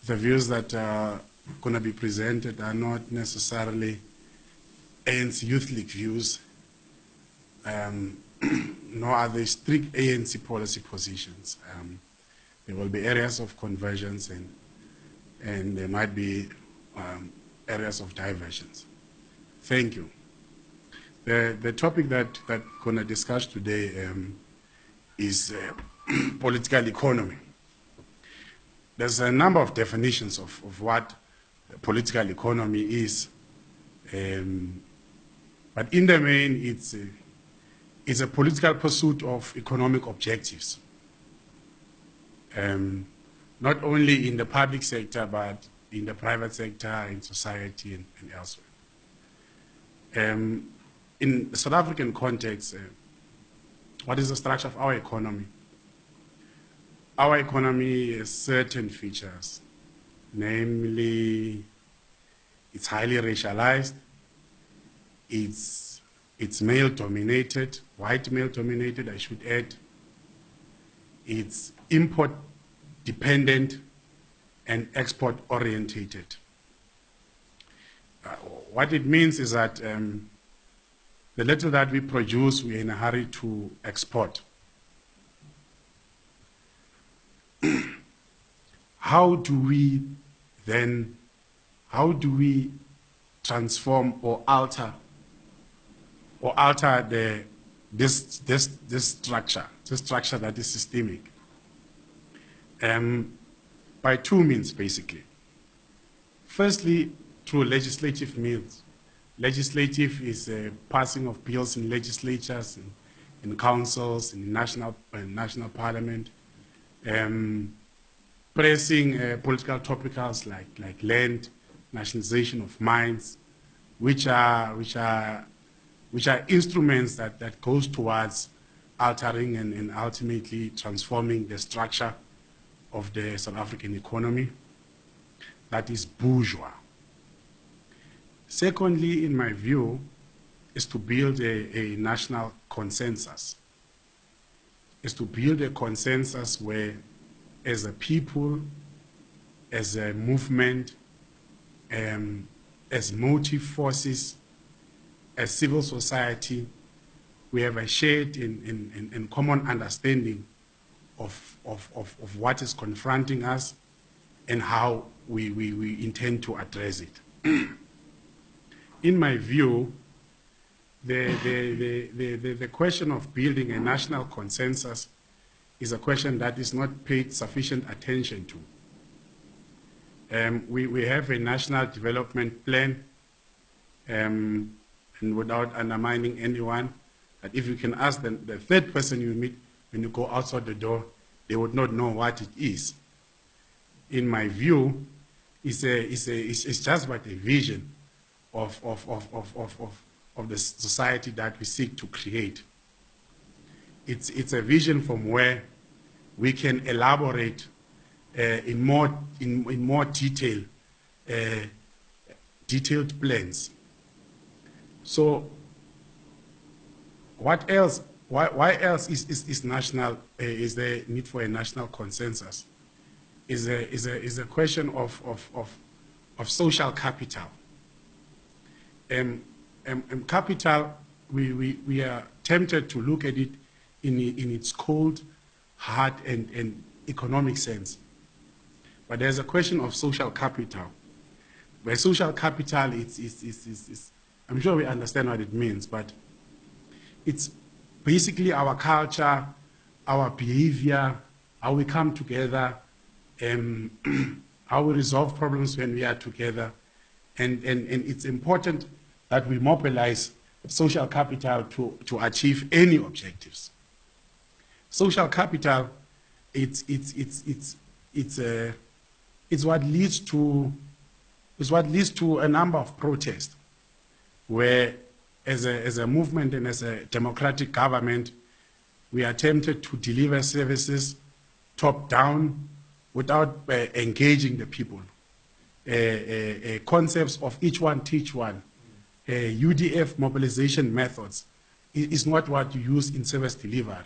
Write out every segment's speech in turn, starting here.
The views that are going to be presented are not necessarily ANC Youth League views, nor are they strict ANC policy positions. There will be areas of convergence and there might be areas of divergence. Thank you. The topic that we're going to discuss today is political economy. There's a number of definitions of what political economy is, but in the main, it's a political pursuit of economic objectives, not only in the public sector, but in the private sector, in society, and elsewhere. In the South African context, what is the structure of our economy? Our economy has certain features, namely, it's highly racialized, it's male-dominated, white male-dominated, I should add, it's import-dependent and export-orientated. What it means is that the little that we produce, we're in a hurry to export. How do we transform or alter this structure that is systemic? By two means, basically. Firstly, through legislative means. Legislative is passing of bills in legislatures, in councils, in national parliament, pressing political topicals like land, nationalization of mines, which are instruments that goes towards altering and ultimately transforming the structure of the South African economy that is bourgeois. Secondly, in my view, is to build a national consensus. Is to build a consensus where, as a people, as a movement, as motive forces, as civil society, we have a shared and common understanding of what is confronting us and how we intend to address it. In my view, the question of building a national consensus is a question that is not paid sufficient attention to. We have a national development plan, and without undermining anyone, that if you can ask the third person you meet when you go outside the door, they would not know what it is. In my view, it's just but a vision of the society that we seek to create. It's a vision from where we can elaborate in more detailed plans. So, what else? Why else is national? Is there need for a national consensus? Is a question of social capital. Capital, we are tempted to look at it in its cold, hard, and economic sense. But there's a question of social capital. By social capital, it's I'm sure we understand what it means, but it's basically our culture, our behavior, how we come together, how we resolve problems when we are together. And it's important that we mobilize social capital to achieve any objectives. Social capital it's what leads to a number of protests, where as a movement and as a democratic government, we attempted to deliver services top down without engaging the people. Concepts of each one teach one, UDF mobilization methods is not what you use in service delivery.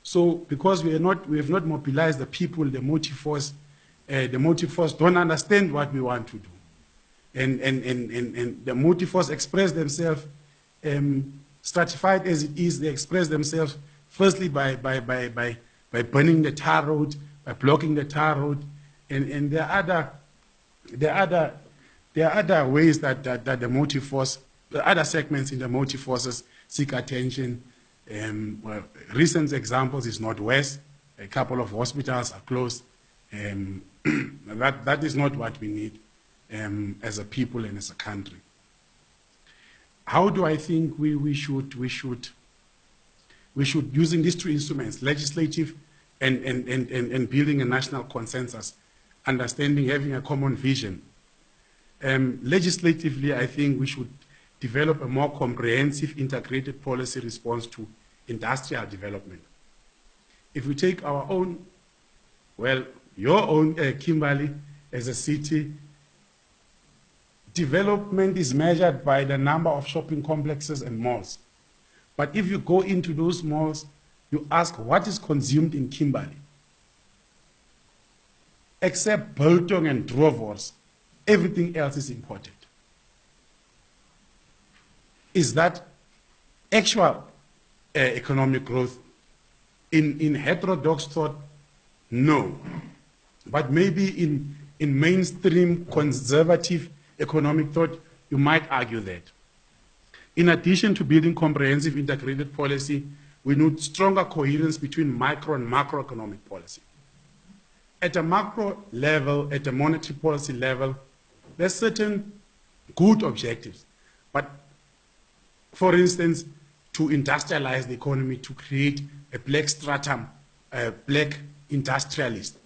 So because we have not mobilized the people, the motive force don't understand what we want to do. And the motive force express themselves, stratified as it is, they express themselves firstly by burning the tar road, by blocking the tar road, and there are other ways that the motive force, the other segments in the motive forces seek attention. Well, recent examples is Northwest. A couple of hospitals are closed. That is not what we need as a people and as a country. How do I think we should using these two instruments, legislative and building a national consensus, understanding, having a common vision. Legislatively, I think we should develop a more comprehensive, integrated policy response to industrial development. If we take our own, well, your own Kimberley as a city, development is measured by the number of shopping complexes and malls. But if you go into those malls, you ask what is consumed in Kimberley. Except biltong and drovers, everything else is imported. Is that actual economic growth? In heterodox thought, no. But maybe in mainstream conservative economic thought, you might argue that. In addition to building comprehensive integrated policy, we need stronger coherence between micro and macroeconomic policy. At a macro level, at a monetary policy level, there's certain good objectives. But for instance, to industrialize the economy, to create a black stratum, a black industrialist.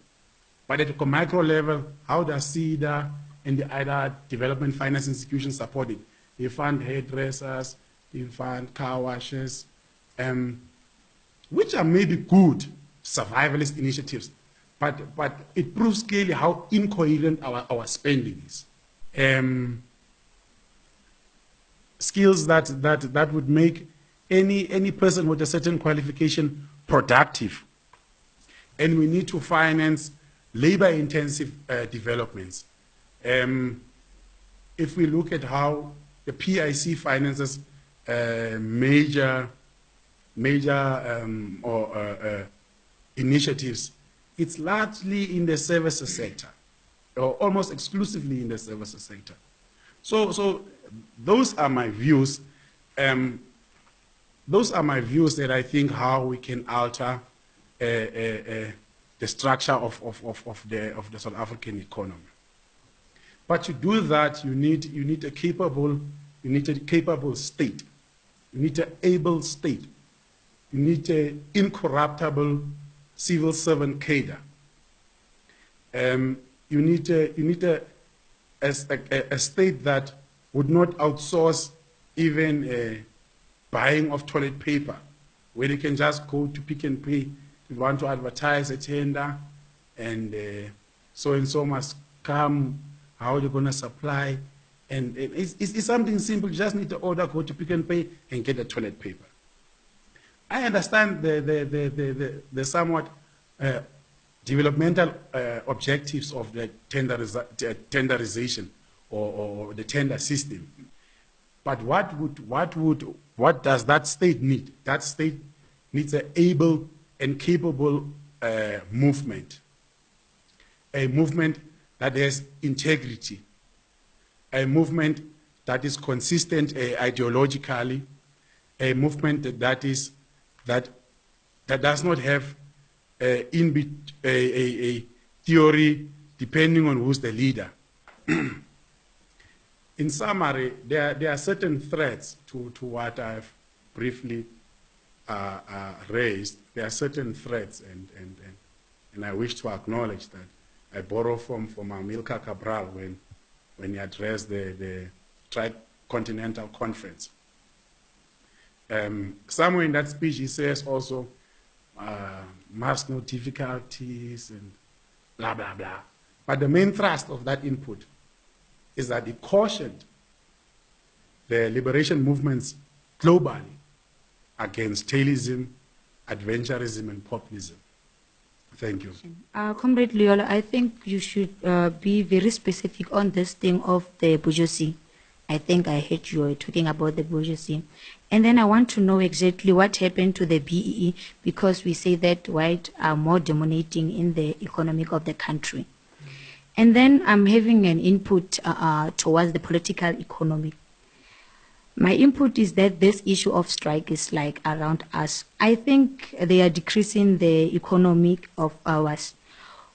But at a micro level, how does CEDA and the other development finance institutions support it? They fund hairdressers, they fund car washes, which are maybe good survivalist initiatives, but it proves clearly how incoherent our spending is. Skills that would make any person with a certain qualification productive. And we need to finance labor-intensive developments. If we look at how the PIC finances major initiatives, it's largely in the services sector, or almost exclusively in the services sector. So those are my views. Those are my views that I think how we can alter the structure of the South African economy. But to do that, you need a capable state. You need an able state. You need an incorruptible civil servant cadre. You need a state that would not outsource even buying of toilet paper, where they can just go to Pick and Pay. If you want to advertise a tender, and so must come, how are you going to supply? And it's something simple. You just need to order, go to Pick and Pay, and get the toilet paper. I understand the somewhat developmental objectives of the tenderization or the tender system. But what does that state need? That state needs an able and capable movement. A movement that has integrity. A movement that is consistent ideologically. A movement that does not have a theory depending on who's the leader. In summary, there are certain threats to what I've briefly raised. There are certain threats, and And I wish to acknowledge that I borrow from Amilcar Cabral when he addressed the Tricontinental Conference. Somewhere in that speech, he says also, must no difficulties and blah, blah, blah. But the main thrust of that input is that he cautioned the liberation movements globally against tailism, adventurism, and populism. Thank you. Comrade Luyolo, I think you should be very specific on this thing of the bourgeoisie. I think I heard you talking about the bourgeoisie. And then I want to know exactly what happened to the BEE, because we say that white are more dominating in the economic of the country. And then I'm having an input towards the political economy. My input is that this issue of strike is like around us. I think they are decreasing the economy of ours,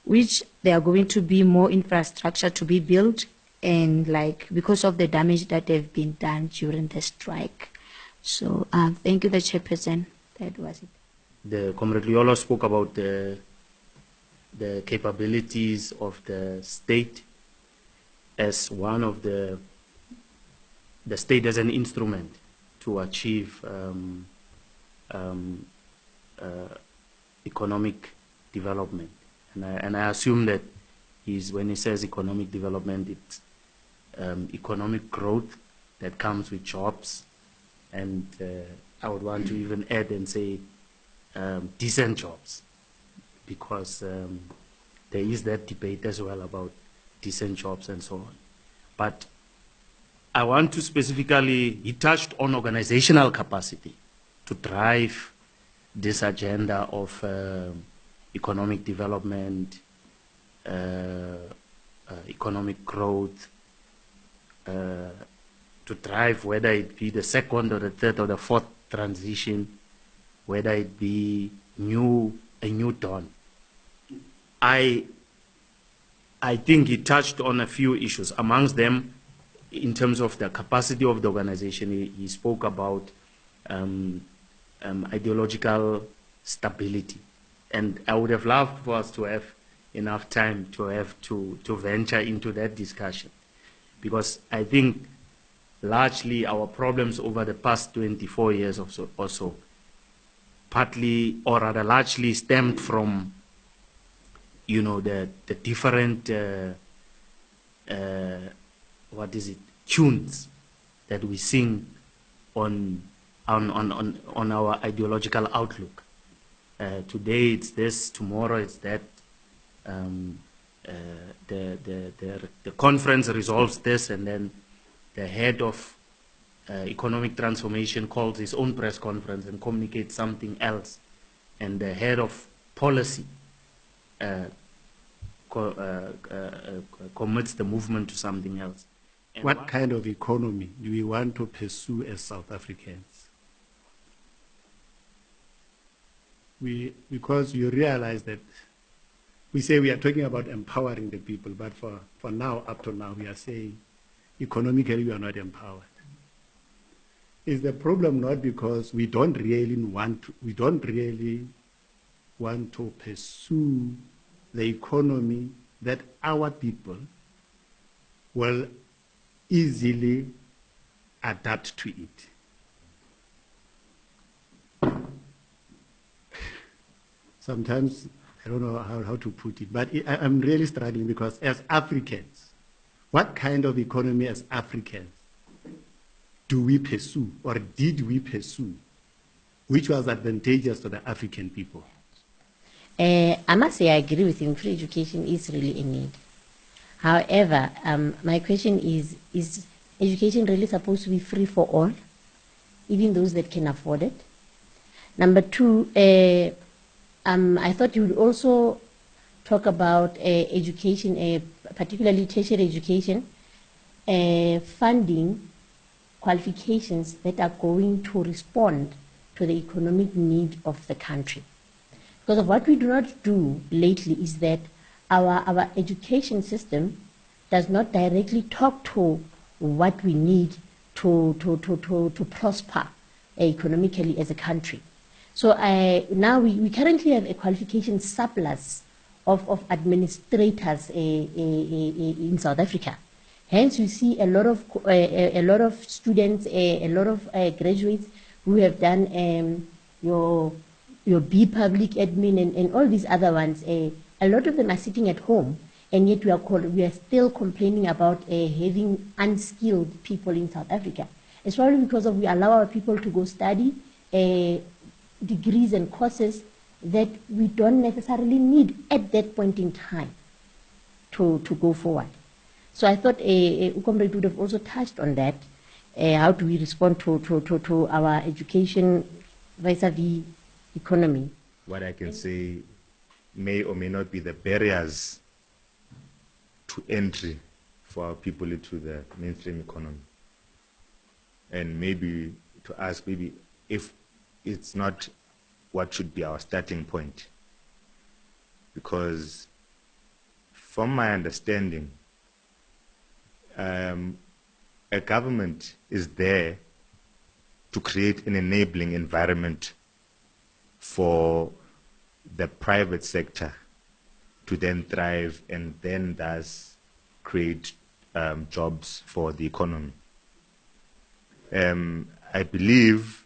which there are going to be more infrastructure to be built, and like because of the damage that have been done during the strike. So thank you, the chairperson. That was it. The Comrade Luyolo spoke about the capabilities of the state as one of the state as an instrument to achieve economic development. And I assume that when he says economic development, it's economic growth that comes with jobs. And I would want to even add and say decent jobs, because there is that debate as well about decent jobs and so on. But I want to specifically, he touched on organizational capacity to drive this agenda of economic development, economic growth, to drive whether it be the second or the third or the fourth transition, whether it be a new dawn. I think he touched on a few issues. Amongst them, in terms of the capacity of the organization, he spoke about ideological stability. And I would have loved for us to have enough time to venture into that discussion, because I think largely our problems over the past 24 years or so partly, or rather largely, stemmed from, the different tunes that we sing on our ideological outlook. Today it's this, tomorrow it's that. The conference resolves this, and then the head of economic transformation calls his own press conference and communicates something else, and the head of policy commits the movement to something else. And what kind of economy do we want to pursue as South Africans? Because you realize that we say we are talking about empowering the people, but for now, up to now, we are saying economically we are not empowered. Is the problem not because we don't really want to pursue the economy that our people will easily adapt to it? Sometimes I don't know how to put it, but I'm really struggling, because as Africans, what kind of economy as Africans do we pursue, or did we pursue, which was advantageous to the African people? I must say I agree with you. Free education is really a need. However, my question is education really supposed to be free for all, even those that can afford it? Number two, I thought you would also talk about education, particularly tertiary education, funding qualifications that are going to respond to the economic need of the country. Because of what we do not do lately is that our education system does not directly talk to what we need to prosper economically as a country. So now we currently have a qualification surplus of administrators in South Africa. Hence, you see a lot of students, a lot of graduates who have done your B public admin and all these other ones. A lot of them are sitting at home, and yet we are still complaining about having unskilled people in South Africa. It's probably because we allow our people to go study degrees and courses that we don't necessarily need at that point in time to go forward. So I thought Comrade would have also touched on that. How do we respond to our education vis-a-vis economy? What I can say may or may not be the barriers to entry for our people into the mainstream economy. And maybe to ask maybe if it's not what should be our starting point. Because from my understanding, a government is there to create an enabling environment for the private sector to then thrive and then thus create jobs for the economy. I believe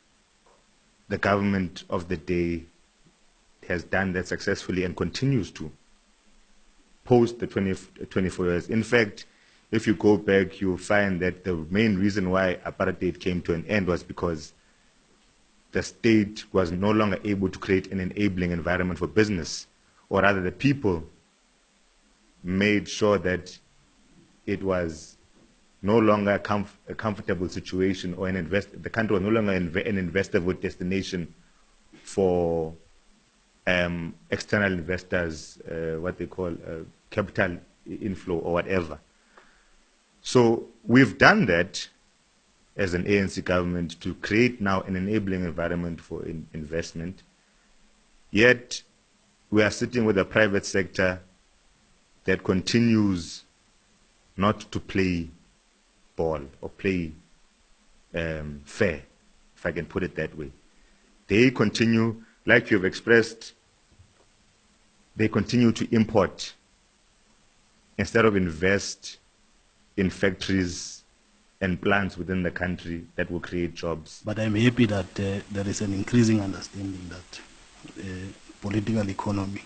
the government of the day has done that successfully and continues to post the 24 years. In fact, if you go back, you'll find that the main reason why apartheid came to an end was because the state was no longer able to create an enabling environment for business, or rather the people made sure that it was no longer a comfortable situation, or the country was no longer an investable destination for external investors, what they call capital inflow or whatever. So we've done that as an ANC government to create now an enabling environment for investment. Yet we are sitting with a private sector that continues not to play ball or play fair, if I can put it that way. They continue, like you've expressed, they continue to import instead of invest in factories and plants within the country that will create jobs. But I'm happy that there is an increasing understanding that political economy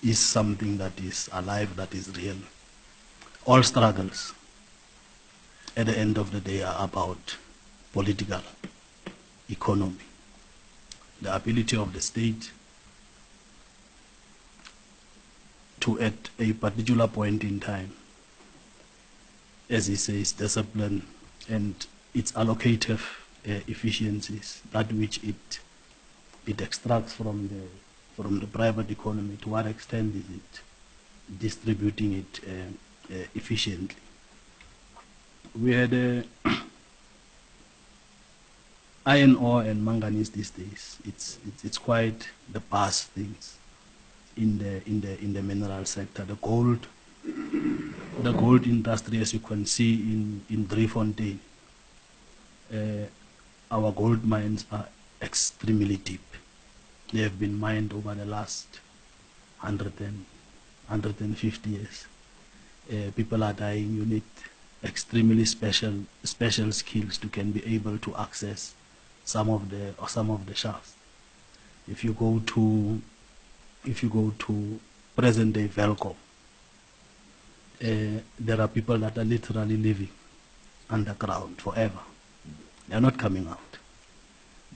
is something that is alive, that is real. All struggles at the end of the day are about political economy. The ability of the state to, at a particular point in time, as he says, discipline and its allocative efficiencies, that which it extracts from the private economy, to what extent is it distributing it efficiently. We had iron ore and manganese these days. It's quite the past things in the mineral sector. The gold industry, as you can see in Driefontein, our gold mines are extremely deep. They have been mined over the last 150 years. People are dying. You need extremely special skills to can be able to access some of the shafts. If you go to present day Velcom, there are people that are literally living underground forever. They are not coming out.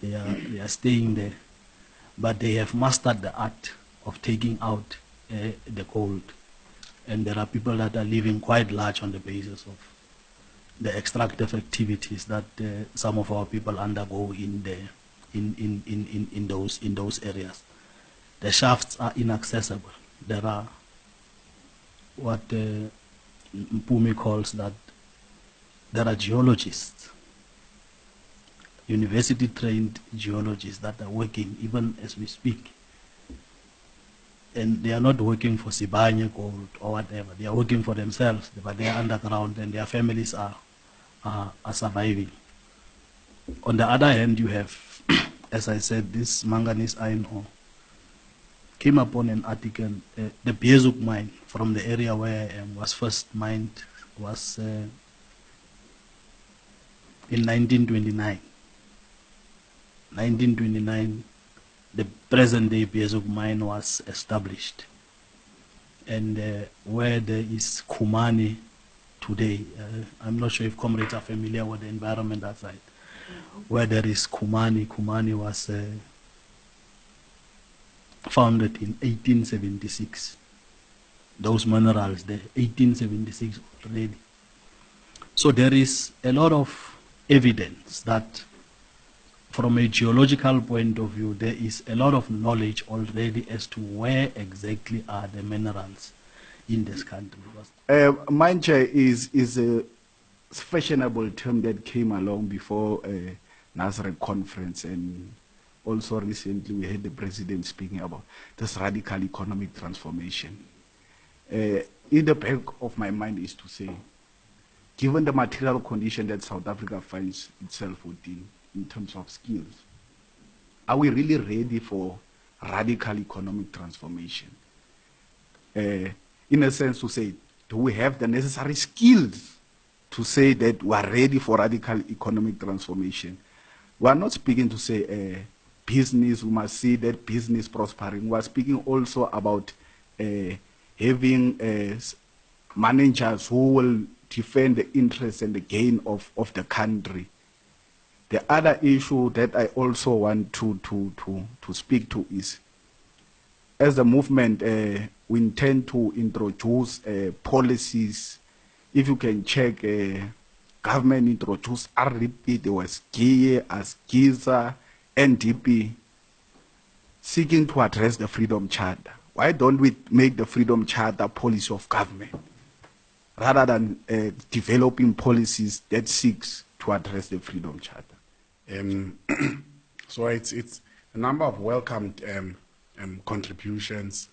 They are staying there, but they have mastered the art of taking out the gold. And there are people that are living quite large on the basis of the extractive activities that some of our people undergo in those areas. The shafts are inaccessible. There are what Mpumi calls that there are geologists, university-trained geologists that are working even as we speak. And they are not working for Sibanye Gold or whatever. They are working for themselves, but they are underground and their families are surviving. On the other hand, you have, as I said, this manganese iron ore. came upon an article, the Beeshoek mine from the area where I am was first mined was in 1929. 1929, the present-day Beeshoek mine was established. And where there is Kumani today, I'm not sure if comrades are familiar with the environment that side. Where there is Kumani, Kumani was founded in 1876. Those minerals there, 1876 already. So there is a lot of evidence that from a geological point of view, there is a lot of knowledge already as to where exactly are the minerals in this country. Mancha is a fashionable term that came along before Nazareth conference, and also recently we heard the president speaking about this radical economic transformation. In the back of my mind is to say, given the material condition that South Africa finds itself within, in terms of skills, are we really ready for radical economic transformation? In a sense to say, do we have the necessary skills to say that we are ready for radical economic transformation? We are not speaking to say business, we must see that business prospering. We are speaking also about having managers who will defend the interests and the gain of the country. The other issue that I also want to speak to is, as a movement, we intend to introduce policies. If you can check, government introduced RDP, there was GIE, ASGISA, NDP, seeking to address the Freedom Charter. Why don't we make the Freedom Charter policy of government, rather than developing policies that seeks to address the Freedom Charter? So it's a number of welcomed contributions,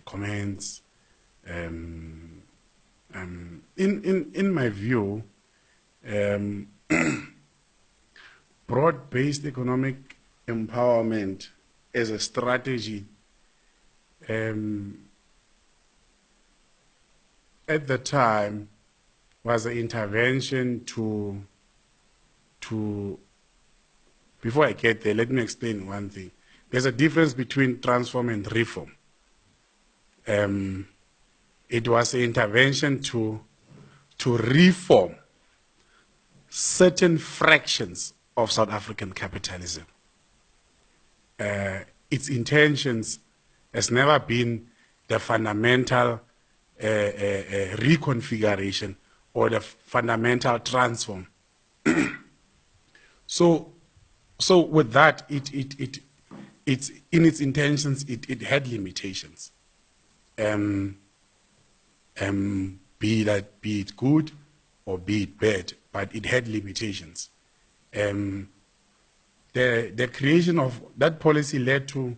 comments. In my view, broad-based economic empowerment as a strategy at the time was an intervention to before I get there, let me explain one thing. There's a difference between transform and reform. It was an intervention to reform certain fractions of South African capitalism. Its intentions has never been the fundamental reconfiguration or the fundamental transform. So with that, it's in its intentions, it had limitations. Be it good or be it bad, but it had limitations. The creation of that policy led to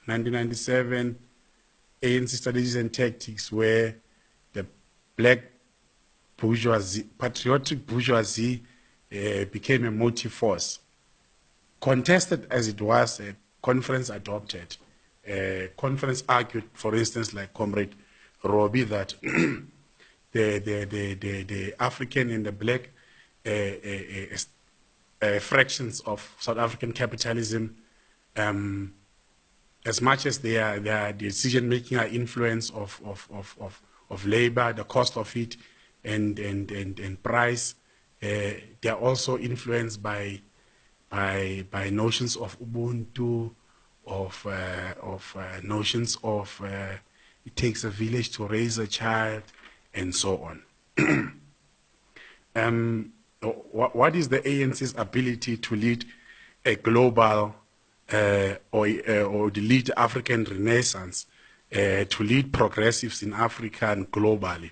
1997 ANC strategies and tactics, where the black bourgeoisie, patriotic bourgeoisie, became a motive force. Contested as it was, a conference adopted. Conference argued, for instance, like Comrade Robbie, that the African and the black fractions of South African capitalism, as much as their decision-making are influence of labor, the cost of it, and price, they are also influenced by notions of Ubuntu, of notions of it takes a village to raise a child, and so on. What is the ANC's ability to lead a global or to lead African Renaissance, to lead progressives in Africa and globally?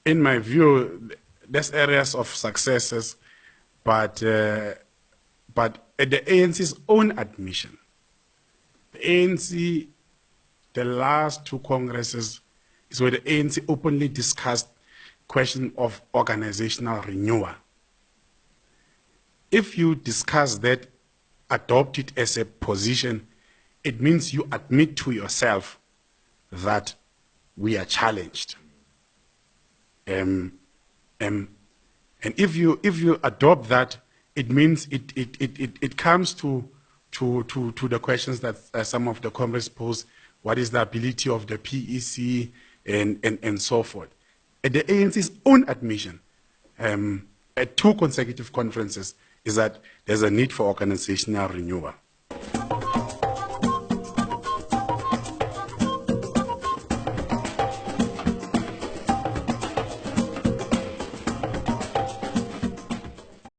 In my view, there's areas of successes, but at the ANC's own admission, the ANC, the last two congresses, is where the ANC openly discussed question of organizational renewal. if you discuss that, adopt it as a position, it means you admit to yourself that we are challenged. And if you adopt that, it means it comes to the questions that some of the comrades pose. What is the ability of the PEC and so forth? At the ANC's own admission, at 2 consecutive conferences, is that there's a need for organizational renewal.